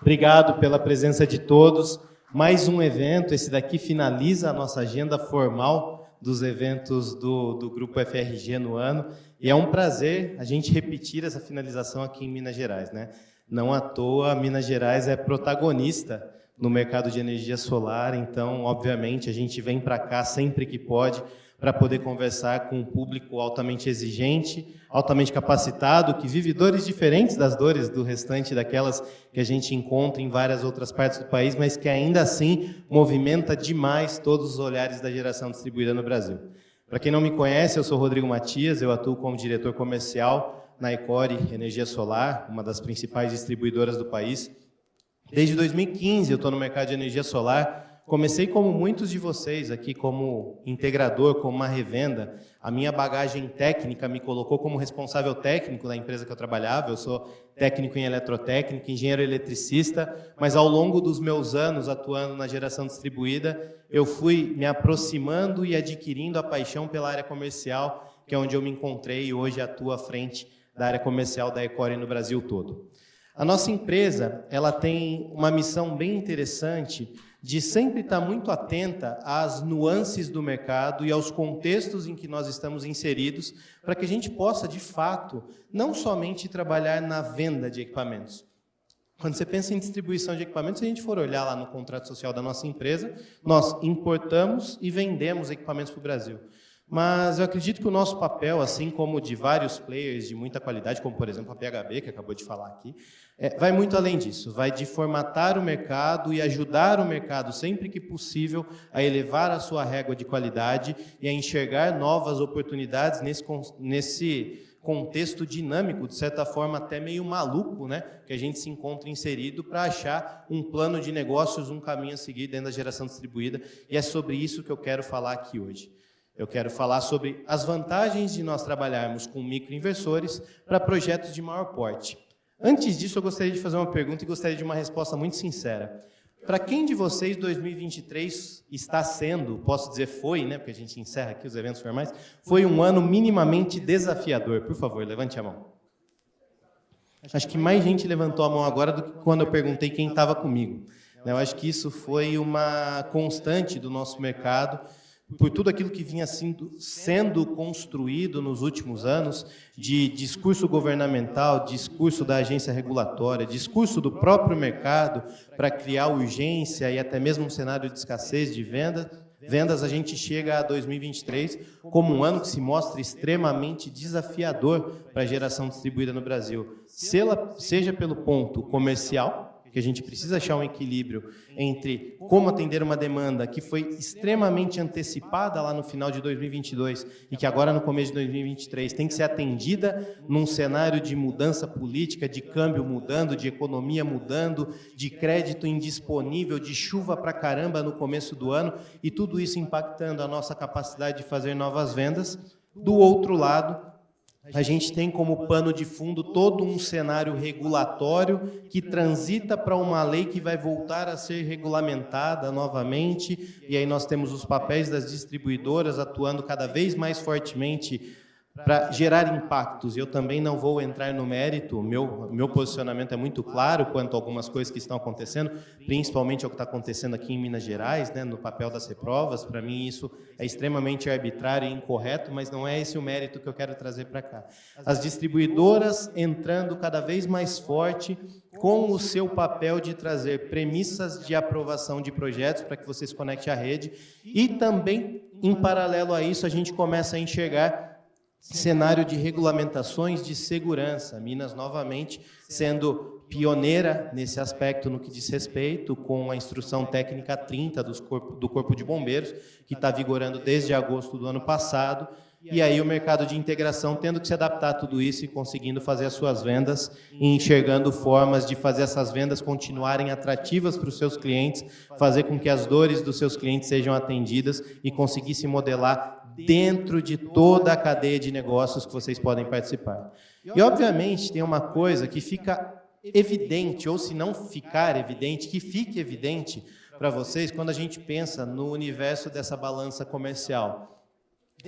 Obrigado pela presença de todos. Mais um evento, esse daqui finaliza a nossa agenda formal dos eventos do Grupo FRG no ano. E é um prazer a gente repetir essa finalização aqui em Minas Gerais, né? Não à toa, Minas Gerais é protagonista no mercado de energia solar, então, obviamente, a gente vem para cá sempre que pode para poder conversar com um público altamente exigente, altamente capacitado, que vive dores diferentes das dores do restante daquelas que a gente encontra em várias outras partes do país, mas que ainda assim movimenta demais todos os olhares da geração distribuída no Brasil. Para quem não me conhece, eu sou Rodrigo Matias, eu atuo como diretor comercial na Ecore Energia Solar, uma das principais distribuidoras do país. Desde 2015 eu estou no mercado de energia solar. Comecei como muitos de vocês aqui, como integrador, como uma revenda. A minha bagagem técnica me colocou como responsável técnico da empresa que eu trabalhava. Eu sou técnico em eletrotécnica, engenheiro eletricista, mas ao longo dos meus anos atuando na geração distribuída, eu fui me aproximando e adquirindo a paixão pela área comercial, que é onde eu me encontrei e hoje atuo à frente da área comercial da Ecore no Brasil todo. A nossa empresa, ela tem uma missão bem interessante de sempre estar muito atenta às nuances do mercado e aos contextos em que nós estamos inseridos, para que a gente possa, de fato, não somente trabalhar na venda de equipamentos. Quando você pensa em distribuição de equipamentos, se a gente for olhar lá no contrato social da nossa empresa, nós importamos e vendemos equipamentos para o Brasil. Mas eu acredito que o nosso papel, assim como de vários players de muita qualidade, como por exemplo a PHB, que acabou de falar aqui, vai muito além disso, vai de formatar o mercado e ajudar o mercado sempre que possível a elevar a sua régua de qualidade e a enxergar novas oportunidades nesse contexto dinâmico, de certa forma até meio maluco, né, que a gente se encontra inserido para achar um plano de negócios, um caminho a seguir dentro da geração distribuída, e é sobre isso que eu quero falar aqui hoje. Eu quero falar sobre as vantagens de nós trabalharmos com microinversores para projetos de maior porte. Antes disso, eu gostaria de fazer uma pergunta e gostaria de uma resposta muito sincera. Para quem de vocês 2023 está sendo, posso dizer foi, né, porque a gente encerra aqui os eventos formais, foi um ano minimamente desafiador? Por favor, levante a mão. Acho que mais gente levantou a mão agora do que quando eu perguntei quem estava comigo. Eu acho que isso foi uma constante do nosso mercado, por tudo aquilo que vinha sendo construído nos últimos anos, de discurso governamental, discurso da agência regulatória, discurso do próprio mercado para criar urgência e até mesmo um cenário de escassez de vendas, a gente chega a 2023 como um ano que se mostra extremamente desafiador para a geração distribuída no Brasil, seja pelo ponto comercial, que a gente precisa achar um equilíbrio entre como atender uma demanda que foi extremamente antecipada lá no final de 2022 e que agora no começo de 2023 tem que ser atendida num cenário de mudança política, de câmbio mudando, de economia mudando, de crédito indisponível, de chuva pra caramba no começo do ano e tudo isso impactando a nossa capacidade de fazer novas vendas. Do outro lado, a gente tem como pano de fundo todo um cenário regulatório que transita para uma lei que vai voltar a ser regulamentada novamente, e aí nós temos os papéis das distribuidoras atuando cada vez mais fortemente para gerar impactos. Eu também não vou entrar no mérito, o meu posicionamento é muito claro quanto a algumas coisas que estão acontecendo, principalmente o que está acontecendo aqui em Minas Gerais, né, no papel das reprovas. Para mim isso é extremamente arbitrário e incorreto, mas não é esse o mérito que eu quero trazer para cá. As distribuidoras entrando cada vez mais forte com o seu papel de trazer premissas de aprovação de projetos para que você se conecte à rede, e também, em paralelo a isso, a gente começa a enxergar cenário de regulamentações de segurança. Minas, novamente, sendo pioneira nesse aspecto no que diz respeito com a Instrução Técnica 30 do Corpo de Bombeiros, que está vigorando desde agosto do ano passado, e aí o mercado de integração tendo que se adaptar a tudo isso e conseguindo fazer as suas vendas e enxergando formas de fazer essas vendas continuarem atrativas para os seus clientes, fazer com que as dores dos seus clientes sejam atendidas e conseguir se modelar dentro de toda a cadeia de negócios que vocês podem participar. E, obviamente, tem uma coisa que fica evidente, ou se não ficar evidente, que fique evidente para vocês quando a gente pensa no universo dessa balança comercial.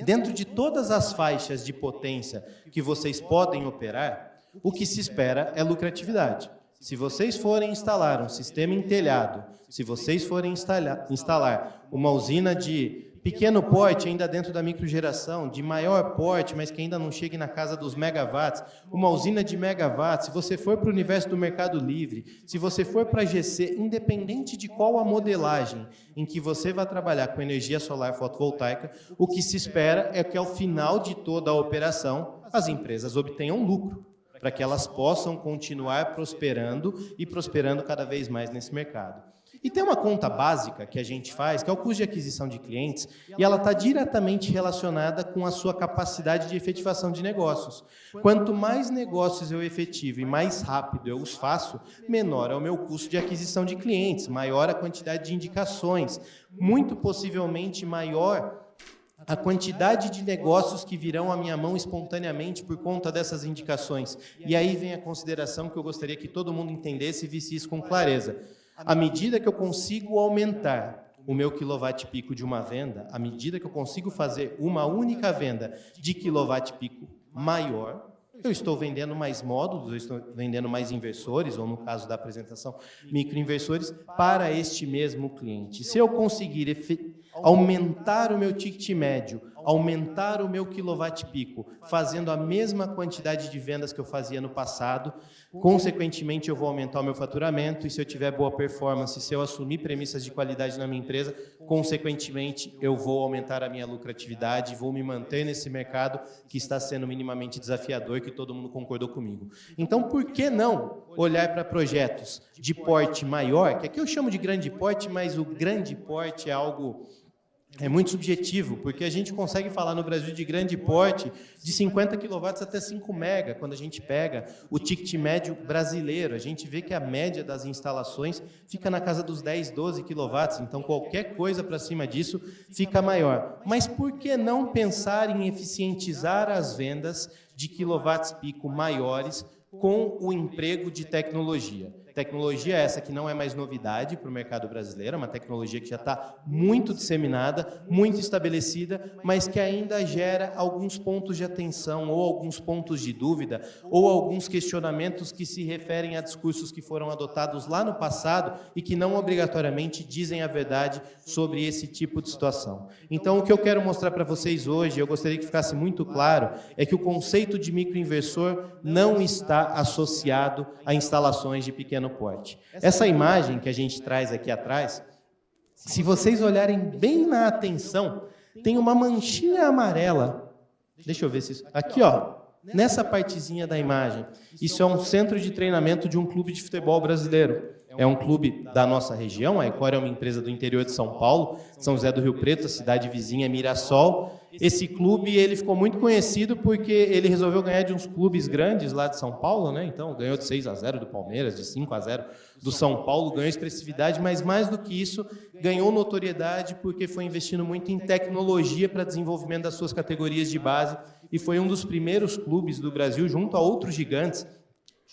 Dentro de todas as faixas de potência que vocês podem operar, o que se espera é lucratividade. Se vocês forem instalar um sistema em telhado, se vocês forem instalar uma usina de pequeno porte, ainda dentro da microgeração, de maior porte, mas que ainda não chegue na casa dos megawatts, uma usina de megawatts, se você for para o universo do Mercado Livre, se você for para a GC, independente de qual a modelagem em que você vai trabalhar com energia solar fotovoltaica, o que se espera é que ao final de toda a operação, as empresas obtenham lucro, para que elas possam continuar prosperando e prosperando cada vez mais nesse mercado. E tem uma conta básica que a gente faz, que é o custo de aquisição de clientes, e ela está diretamente relacionada com a sua capacidade de efetivação de negócios. Quanto mais negócios eu efetivo e mais rápido eu os faço, menor é o meu custo de aquisição de clientes, maior a quantidade de indicações, muito possivelmente maior a quantidade de negócios que virão à minha mão espontaneamente por conta dessas indicações. E aí vem a consideração que eu gostaria que todo mundo entendesse e visse isso com clareza. À medida que eu consigo aumentar o meu quilowatt-pico de uma venda, à medida que eu consigo fazer uma única venda de quilowatt-pico maior, eu estou vendendo mais módulos, eu estou vendendo mais inversores, ou no caso da apresentação, microinversores, para este mesmo cliente. Se eu conseguir aumentar o meu ticket médio, aumentar o meu quilowatt-pico, fazendo a mesma quantidade de vendas que eu fazia no passado, consequentemente eu vou aumentar o meu faturamento, e se eu tiver boa performance, se eu assumir premissas de qualidade na minha empresa, consequentemente eu vou aumentar a minha lucratividade, vou me manter nesse mercado que está sendo minimamente desafiador, que todo mundo concordou comigo. Então, por que não olhar para projetos de porte maior, que aqui eu chamo de grande porte, mas o grande porte é algo... É muito subjetivo, porque a gente consegue falar no Brasil de grande porte de 50 kW até 5 MB, quando a gente pega o ticket médio brasileiro. A gente vê que a média das instalações fica na casa dos 10, 12 kW, então qualquer coisa para cima disso fica maior. Mas por que não pensar em eficientizar as vendas de quilowatts-pico maiores com o emprego de tecnologia? Tecnologia essa que não é mais novidade para o mercado brasileiro, é uma tecnologia que já está muito disseminada, muito estabelecida, mas que ainda gera alguns pontos de atenção, ou alguns pontos de dúvida, ou alguns questionamentos que se referem a discursos que foram adotados lá no passado e que não obrigatoriamente dizem a verdade sobre esse tipo de situação. Então, o que eu quero mostrar para vocês hoje, eu gostaria que ficasse muito claro, é que o conceito de microinversor não está associado a instalações de pequeno porte. Essa imagem que a gente traz aqui atrás, se vocês olharem bem na atenção, tem uma manchinha amarela. Deixa eu ver se isso... Aqui, ó, nessa partezinha da imagem. Isso é um centro de treinamento de um clube de futebol brasileiro. É um clube da nossa região, a Ecor é uma empresa do interior de São Paulo, São José do Rio Preto, a cidade vizinha é Mirassol. Esse clube ele ficou muito conhecido porque ele resolveu ganhar de uns clubes grandes lá de São Paulo, né? Então ganhou de 6-0 do Palmeiras, de 5-0 do São Paulo, ganhou expressividade, mas mais do que isso, ganhou notoriedade porque foi investindo muito em tecnologia para desenvolvimento das suas categorias de base e foi um dos primeiros clubes do Brasil, junto a outros gigantes.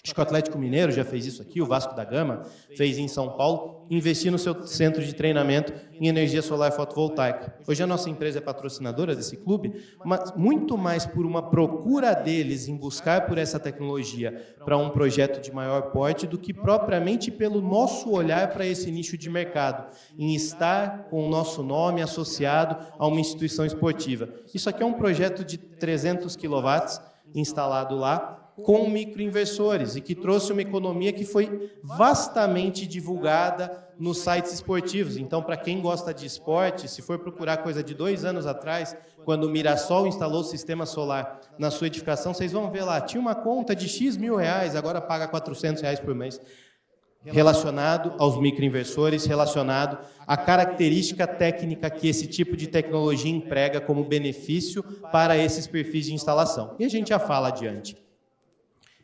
Acho que o Atlético Mineiro já fez isso aqui, o Vasco da Gama fez em São Paulo, investir no seu centro de treinamento em energia solar fotovoltaica. Hoje a nossa empresa é patrocinadora desse clube, mas muito mais por uma procura deles em buscar por essa tecnologia para um projeto de maior porte do que propriamente pelo nosso olhar para esse nicho de mercado, em estar com o nosso nome associado a uma instituição esportiva. Isso aqui é um projeto de 300 kW instalado lá, com microinversores, e que trouxe uma economia que foi vastamente divulgada nos sites esportivos. Então, para quem gosta de esporte, se for procurar coisa de 2 anos atrás, quando o Mirassol instalou o sistema solar na sua edificação, vocês vão ver lá, tinha uma conta de X mil reais, agora paga R$400 por mês, relacionado aos microinversores, relacionado à característica técnica que esse tipo de tecnologia emprega como benefício para esses perfis de instalação. E a gente já fala adiante.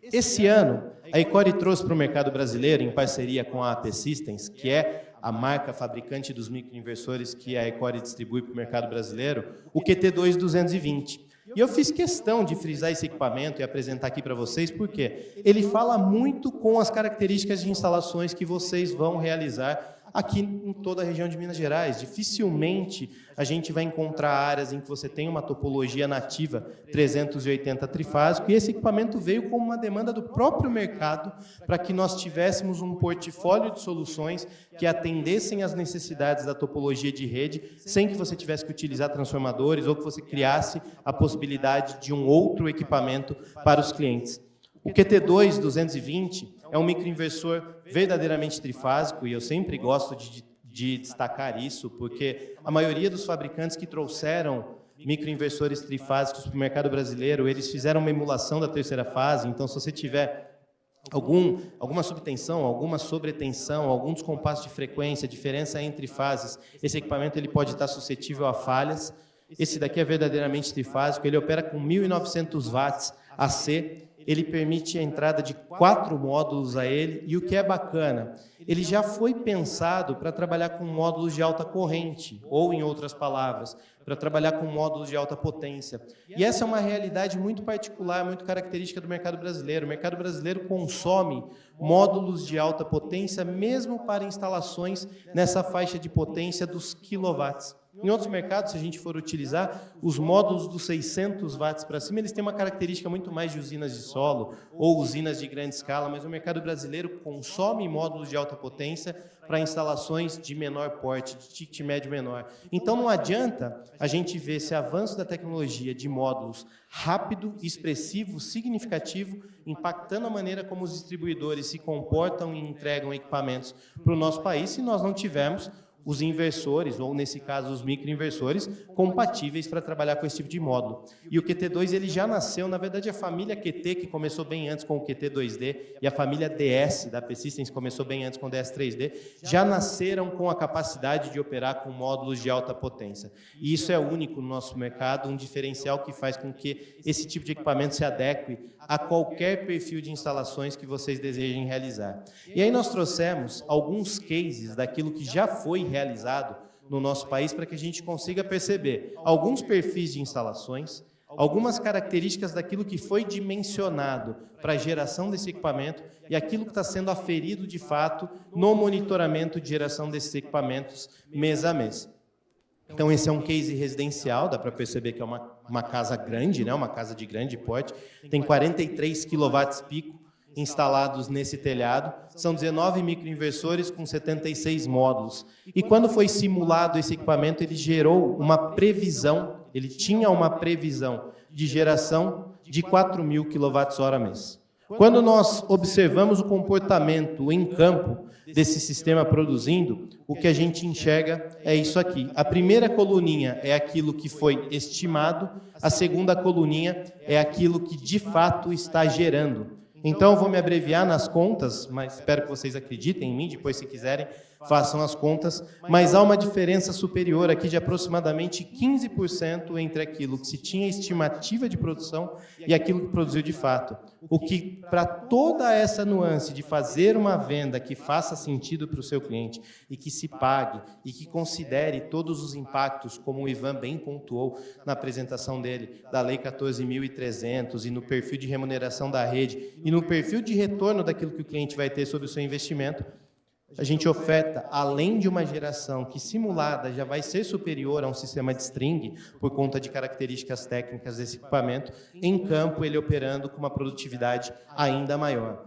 Esse ano, a Ecor trouxe para o mercado brasileiro, em parceria com a AP Systems, que é a marca fabricante dos microinversores que a Ecor distribui para o mercado brasileiro, o QT2 220. E eu fiz questão de frisar esse equipamento e apresentar aqui para vocês, porque ele fala muito com as características de instalações que vocês vão realizar aqui em toda a região de Minas Gerais. Dificilmente a gente vai encontrar áreas em que você tem uma topologia nativa 380 trifásico, e esse equipamento veio como uma demanda do próprio mercado para que nós tivéssemos um portfólio de soluções que atendessem às necessidades da topologia de rede, sem que você tivesse que utilizar transformadores ou que você criasse a possibilidade de um outro equipamento para os clientes. O QT2 220 é um microinversor verdadeiramente trifásico, e eu sempre gosto de destacar isso, porque a maioria dos fabricantes que trouxeram microinversores trifásicos para o mercado brasileiro, eles fizeram uma emulação da terceira fase. Então, se você tiver alguma subtensão, alguma sobretensão, algum descompasso de frequência, diferença entre fases, esse equipamento ele pode estar suscetível a falhas. Esse daqui é verdadeiramente trifásico, ele opera com 1.900 watts AC, ele permite a entrada de 4 módulos a ele, e o que é bacana, ele já foi pensado para trabalhar com módulos de alta corrente, ou, em outras palavras, para trabalhar com módulos de alta potência. E essa é uma realidade muito particular, muito característica do mercado brasileiro. O mercado brasileiro consome módulos de alta potência, mesmo para instalações nessa faixa de potência dos quilowatts. Em outros mercados, se a gente for utilizar, os módulos dos 600 watts para cima, eles têm uma característica muito mais de usinas de solo ou usinas de grande escala, mas o mercado brasileiro consome módulos de alta potência para instalações de menor porte, de ticket médio menor. Então, não adianta a gente ver esse avanço da tecnologia de módulos rápido, expressivo, significativo, impactando a maneira como os distribuidores se comportam e entregam equipamentos para o nosso país, se nós não tivermos os inversores, ou nesse caso os microinversores, compatíveis para trabalhar com esse tipo de módulo. E o QT2 ele já nasceu, na verdade a família QT, que começou bem antes com o QT2D, e a família DS da P-Systems, que começou bem antes com o DS3D, já nasceram com a capacidade de operar com módulos de alta potência. E isso é único no nosso mercado, um diferencial que faz com que esse tipo de equipamento se adeque a qualquer perfil de instalações que vocês desejem realizar. E aí nós trouxemos alguns cases daquilo que já foi realizado no nosso país para que a gente consiga perceber alguns perfis de instalações, algumas características daquilo que foi dimensionado para a geração desse equipamento e aquilo que está sendo aferido de fato no monitoramento de geração desses equipamentos mês a mês. Então, esse é um case residencial, dá para perceber que é uma casa grande, né? Uma casa de grande porte, tem 43 kW pico instalados nesse telhado, são 19 microinversores com 76 módulos. E quando foi simulado esse equipamento, ele gerou uma previsão, ele tinha uma previsão de geração de 4.000 kWh mês. Quando nós observamos o comportamento em campo desse sistema produzindo, o que a gente enxerga é isso aqui. A primeira coluninha é aquilo que foi estimado, a segunda coluninha é aquilo que de fato está gerando. Então, eu vou me abreviar nas contas, mas espero que vocês acreditem em mim, depois, se quiserem, façam as contas, mas há uma diferença superior aqui de aproximadamente 15% entre aquilo que se tinha estimativa de produção e aquilo que produziu de fato. O que, para toda essa nuance de fazer uma venda que faça sentido para o seu cliente e que se pague e que considere todos os impactos, como o Ivan bem pontuou na apresentação dele, da Lei 14.300 e no perfil de remuneração da rede e no perfil de retorno daquilo que o cliente vai ter sobre o seu investimento, a gente oferta, além de uma geração que simulada já vai ser superior a um sistema de string, por conta de características técnicas desse equipamento, em campo ele operando com uma produtividade ainda maior.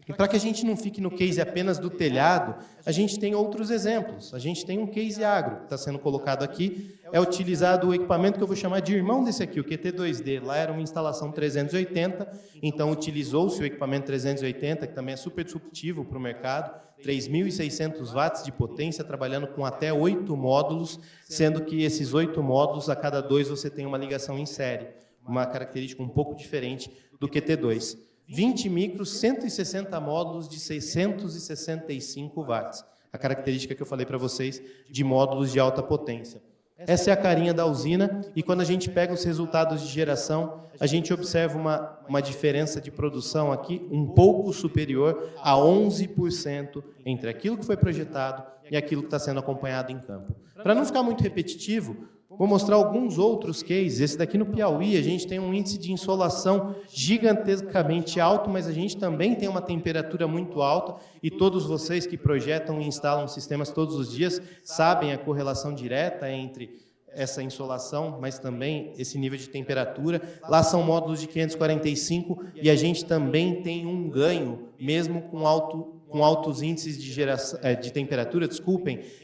E para que a gente não fique no case apenas do telhado, a gente tem outros exemplos. A gente tem um case agro, que está sendo colocado aqui, é utilizado o equipamento que eu vou chamar de irmão desse aqui, o QT2D. Lá era uma instalação 380, então utilizou-se o equipamento 380, que também é super disruptivo para o mercado, 3.600 watts de potência, trabalhando com até 8 módulos, sendo que esses 8 módulos, a cada 2 você tem uma ligação em série, uma característica um pouco diferente do QT2. 20 micros, 160 módulos de 665 watts. A característica que eu falei para vocês de módulos de alta potência. Essa é a carinha da usina e quando a gente pega os resultados de geração, a gente observa uma diferença de produção aqui um pouco superior a 11% entre aquilo que foi projetado e aquilo que está sendo acompanhado em campo. Para não ficar muito repetitivo, Vou mostrar alguns outros cases. Esse daqui no Piauí, a gente tem um índice de insolação gigantescamente alto, mas a gente também tem uma temperatura muito alta, e todos vocês que projetam e instalam sistemas todos os dias sabem a correlação direta entre essa insolação, mas também esse nível de temperatura. Lá são módulos de 545 e a gente também tem um ganho, mesmo com altos índices de temperatura,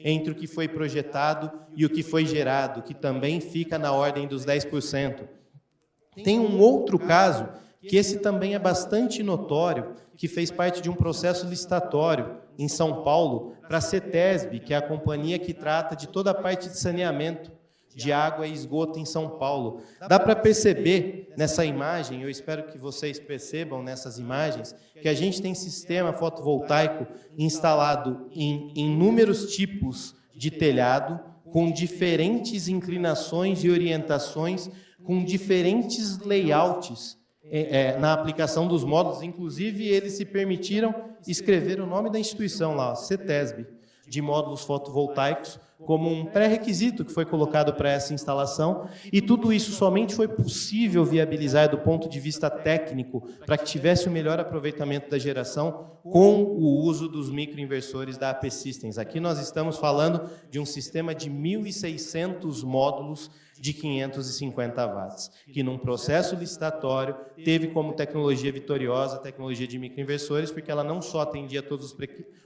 entre o que foi projetado e o que foi gerado, que também fica na ordem dos 10%. Tem um outro caso, que esse também é bastante notório, que fez parte de um processo licitatório em São Paulo, para a CETESB, que é a companhia que trata de toda a parte de saneamento de água e esgoto em São Paulo. Dá para perceber nessa imagem, eu espero que vocês percebam nessas imagens, que a gente tem sistema fotovoltaico instalado em inúmeros tipos de telhado, com diferentes inclinações e orientações, com diferentes layouts na aplicação dos módulos. Inclusive, eles se permitiram escrever o nome da instituição lá, CETESB, de módulos fotovoltaicos, como um pré-requisito que foi colocado para essa instalação, e tudo isso somente foi possível viabilizar do ponto de vista técnico, para que tivesse o melhor aproveitamento da geração com o uso dos microinversores da AP Systems. Aqui nós estamos falando de um sistema de 1.600 módulos de 550 watts, que num processo licitatório teve como tecnologia vitoriosa a tecnologia de microinversores, porque ela não só atendia todos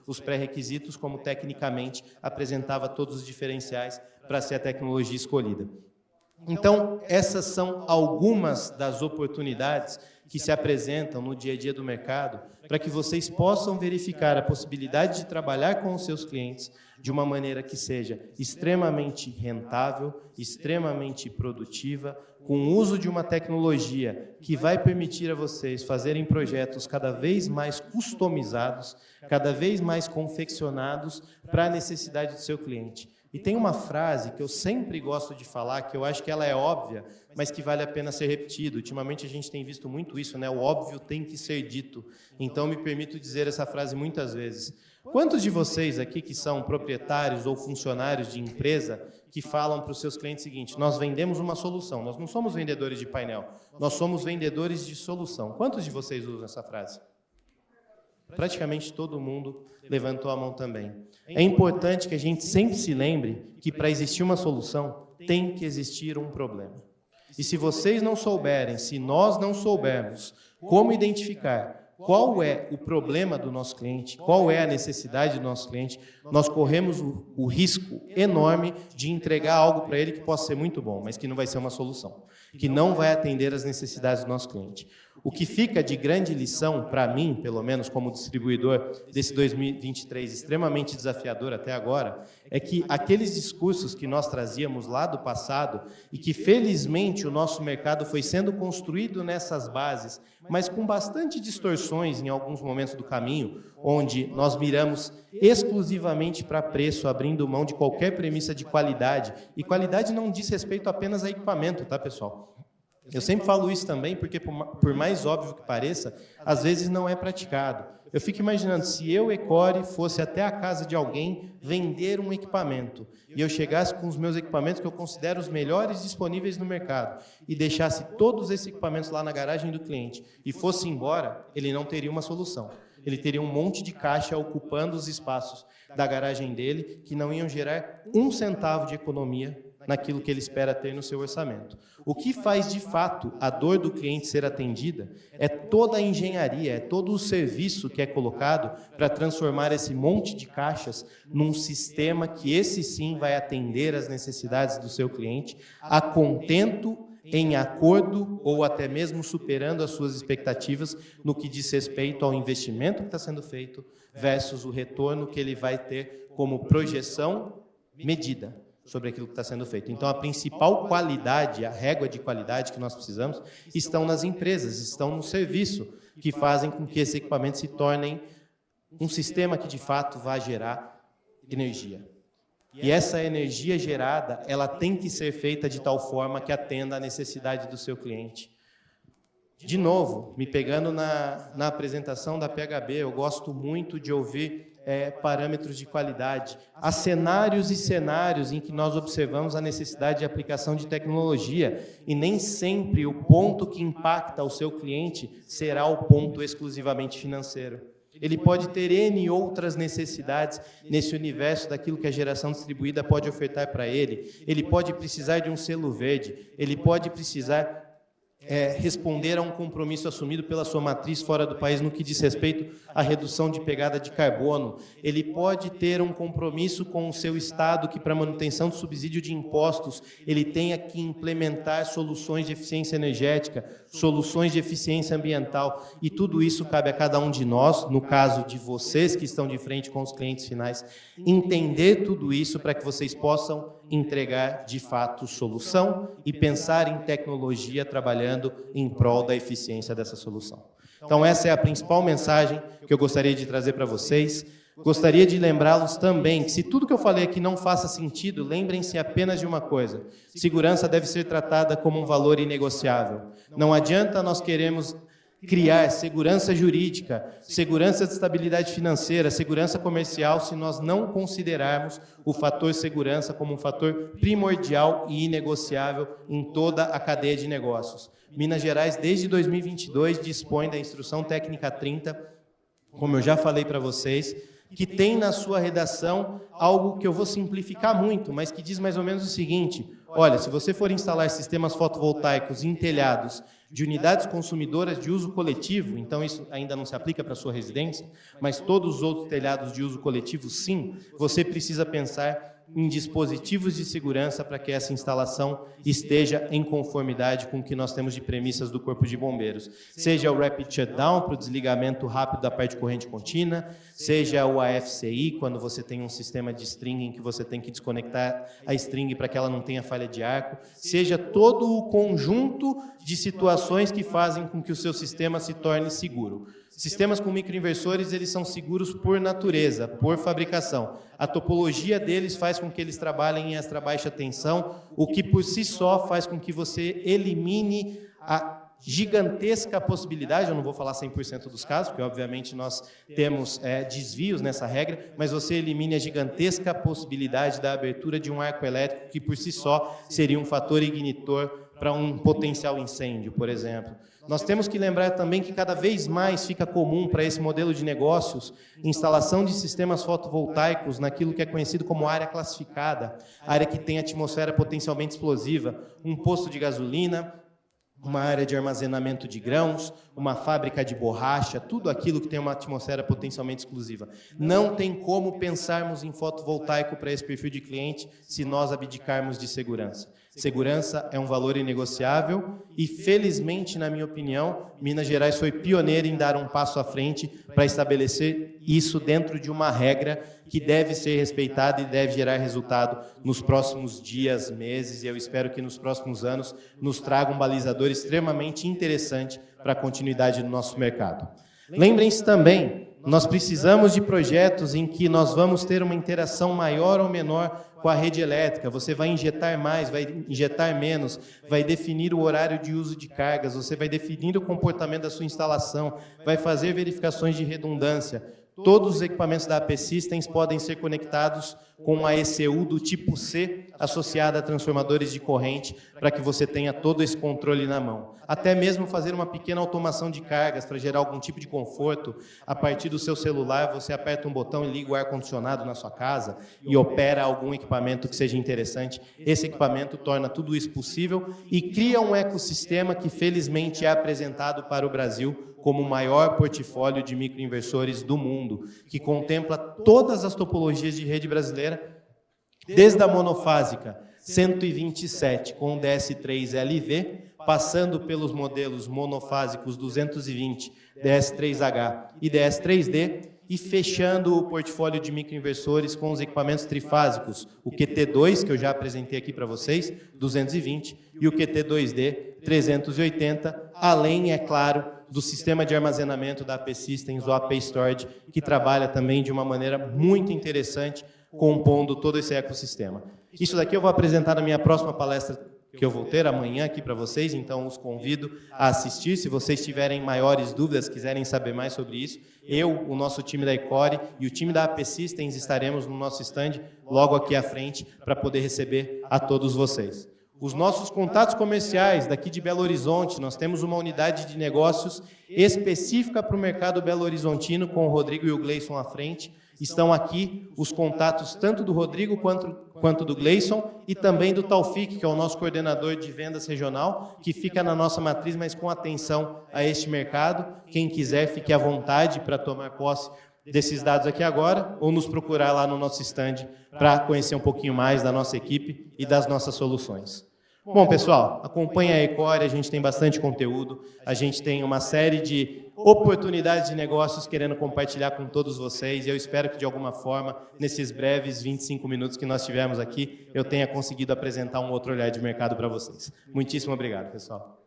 os pré-requisitos, como tecnicamente apresentava todos os diferenciais para ser a tecnologia escolhida. Então, essas são algumas das oportunidades que se apresentam no dia a dia do mercado, para que vocês possam verificar a possibilidade de trabalhar com os seus clientes de uma maneira que seja extremamente rentável, extremamente produtiva, com o uso de uma tecnologia que vai permitir a vocês fazerem projetos cada vez mais customizados, cada vez mais confeccionados para a necessidade do seu cliente. E tem uma frase que eu sempre gosto de falar, que eu acho que ela é óbvia, mas que vale a pena ser repetida. Ultimamente a gente tem visto muito isso, né? O óbvio tem que ser dito. Então me permito dizer essa frase muitas vezes. Quantos de vocês aqui que são proprietários ou funcionários de empresa que falam para os seus clientes o seguinte: nós vendemos uma solução, nós não somos vendedores de painel, nós somos vendedores de solução. Quantos de vocês usam essa frase? Praticamente todo mundo levantou a mão também. É importante que a gente sempre se lembre que para existir uma solução tem que existir um problema. E se vocês não souberem, se nós não soubermos como identificar qual é o problema do nosso cliente, qual é a necessidade do nosso cliente, nós corremos o risco enorme de entregar algo para ele que possa ser muito bom, mas que não vai ser uma solução, que não vai atender às necessidades do nosso cliente. O que fica de grande lição, para mim, pelo menos como distribuidor desse 2023 extremamente desafiador até agora, é que aqueles discursos que nós trazíamos lá do passado e que, felizmente, o nosso mercado foi sendo construído nessas bases, mas com bastante distorções em alguns momentos do caminho, onde nós miramos exclusivamente para preço, abrindo mão de qualquer premissa de qualidade. E qualidade não diz respeito apenas a equipamento, tá, pessoal? Eu sempre falo isso também porque, por mais óbvio que pareça, às vezes não é praticado. Eu fico imaginando, se eu, Ecore, fosse até a casa de alguém vender um equipamento, e eu chegasse com os meus equipamentos que eu considero os melhores disponíveis no mercado, e deixasse todos esses equipamentos lá na garagem do cliente, e fosse embora, ele não teria uma solução. Ele teria um monte de caixa ocupando os espaços da garagem dele, que não iam gerar um centavo de economia naquilo que ele espera ter no seu orçamento. O que faz, de fato, a dor do cliente ser atendida é toda a engenharia, é todo o serviço que é colocado para transformar esse monte de caixas num sistema que esse sim vai atender às necessidades do seu cliente, a contento, em acordo ou até mesmo superando as suas expectativas no que diz respeito ao investimento que está sendo feito versus o retorno que ele vai ter como projeção medida sobre aquilo que está sendo feito. Então, a principal qualidade, a régua de qualidade que nós precisamos, estão nas empresas, estão no serviço, que fazem com que esses equipamentos se tornem um sistema que, de fato, vai gerar energia. E essa energia gerada, ela tem que ser feita de tal forma que atenda à necessidade do seu cliente. De novo, me pegando na apresentação da PHB, eu gosto muito de ouvir parâmetros de qualidade. Há cenários e cenários em que nós observamos a necessidade de aplicação de tecnologia e nem sempre o ponto que impacta o seu cliente será o ponto exclusivamente financeiro. Ele pode ter N outras necessidades nesse universo daquilo que a geração distribuída pode ofertar para ele. Ele pode precisar de um selo verde, ele pode precisar responder a um compromisso assumido pela sua matriz fora do país no que diz respeito à redução de pegada de carbono. Ele pode ter um compromisso com o seu Estado que, para manutenção do subsídio de impostos, ele tenha que implementar soluções de eficiência energética, soluções de eficiência ambiental, e tudo isso cabe a cada um de nós, no caso de vocês que estão de frente com os clientes finais, entender tudo isso para que vocês possam entregar, de fato, solução e pensar em tecnologia trabalhando em prol da eficiência dessa solução. Então, essa é a principal mensagem que eu gostaria de trazer para vocês. Gostaria de lembrá-los também que, se tudo que eu falei aqui não faça sentido, lembrem-se apenas de uma coisa: segurança deve ser tratada como um valor inegociável. Não adianta nós queremos criar segurança jurídica, segurança de estabilidade financeira, segurança comercial, se nós não considerarmos o fator segurança como um fator primordial e inegociável em toda a cadeia de negócios. Minas Gerais, desde 2022, dispõe da Instrução Técnica 30, como eu já falei para vocês, que tem na sua redação algo que eu vou simplificar muito, mas que diz mais ou menos o seguinte: olha, se você for instalar sistemas fotovoltaicos em telhados de unidades consumidoras de uso coletivo, então isso ainda não se aplica para a sua residência, mas todos os outros telhados de uso coletivo, sim, você precisa pensar em dispositivos de segurança para que essa instalação esteja em conformidade com o que nós temos de premissas do Corpo de Bombeiros. Seja o Rapid Shutdown, para o desligamento rápido da parte de corrente contínua, seja o AFCI, quando você tem um sistema de string em que você tem que desconectar a string para que ela não tenha falha de arco, seja todo o conjunto de situações que fazem com que o seu sistema se torne seguro. Sistemas com microinversores, eles são seguros por natureza, por fabricação. A topologia deles faz com que eles trabalhem em extra baixa tensão, o que por si só faz com que você elimine a gigantesca possibilidade, eu não vou falar 100% dos casos, porque obviamente nós temos desvios nessa regra, mas você elimine a gigantesca possibilidade da abertura de um arco elétrico, que por si só seria um fator ignitor para um potencial incêndio, por exemplo. Nós temos que lembrar também que cada vez mais fica comum para esse modelo de negócios instalação de sistemas fotovoltaicos naquilo que é conhecido como área classificada, área que tem atmosfera potencialmente explosiva, um posto de gasolina, uma área de armazenamento de grãos, uma fábrica de borracha, tudo aquilo que tem uma atmosfera potencialmente exclusiva. Não tem como pensarmos em fotovoltaico para esse perfil de cliente se nós abdicarmos de segurança. Segurança é um valor inegociável e, felizmente, na minha opinião, Minas Gerais foi pioneira em dar um passo à frente para estabelecer isso dentro de uma regra que deve ser respeitada e deve gerar resultado nos próximos dias, meses, e eu espero que nos próximos anos nos traga um balizador extremamente interessante para a continuidade do nosso mercado. Lembrem-se também, nós precisamos de projetos em que nós vamos ter uma interação maior ou menor com a rede elétrica. Você vai injetar mais, vai injetar menos, vai definir o horário de uso de cargas, você vai definir o comportamento da sua instalação, vai fazer verificações de redundância. Todos os equipamentos da AP Systems podem ser conectados com a ECU do tipo C, associada a transformadores de corrente, para que você tenha todo esse controle na mão. Até mesmo fazer uma pequena automação de cargas para gerar algum tipo de conforto. A partir do seu celular, você aperta um botão e liga o ar-condicionado na sua casa e opera algum equipamento que seja interessante. Esse equipamento torna tudo isso possível e cria um ecossistema que, felizmente, é apresentado para o Brasil como o maior portfólio de microinversores do mundo, que contempla todas as topologias de rede brasileira, desde a monofásica 127 com DS3LV, passando pelos modelos monofásicos 220, DS3H e DS3D, e fechando o portfólio de microinversores com os equipamentos trifásicos, o QT2, que eu já apresentei aqui para vocês, 220, e o QT2D, 380, além, é claro, do sistema de armazenamento da AP Systems, o AP Storage, que trabalha também de uma maneira muito interessante, compondo todo esse ecossistema. Isso daqui eu vou apresentar na minha próxima palestra, que eu vou ter amanhã aqui para vocês, então os convido a assistir. Se vocês tiverem maiores dúvidas, quiserem saber mais sobre isso, eu, o nosso time da Ecore e o time da AP Systems estaremos no nosso stand logo aqui à frente para poder receber a todos vocês. Os nossos contatos comerciais daqui de Belo Horizonte, nós temos uma unidade de negócios específica para o mercado belo-horizontino, com o Rodrigo e o Gleison à frente. Estão aqui os contatos tanto do Rodrigo quanto do Gleison e também do Taufik, que é o nosso coordenador de vendas regional, que fica na nossa matriz, mas com atenção a este mercado. Quem quiser, fique à vontade para tomar posse desses dados aqui agora, ou nos procurar lá no nosso stand para conhecer um pouquinho mais da nossa equipe e das nossas soluções. Bom, pessoal, acompanha a Ecore, a gente tem bastante conteúdo, a gente tem uma série de oportunidades de negócios querendo compartilhar com todos vocês, e eu espero que, de alguma forma, nesses breves 25 minutos que nós tivemos aqui, eu tenha conseguido apresentar um outro olhar de mercado para vocês. Muitíssimo obrigado, pessoal.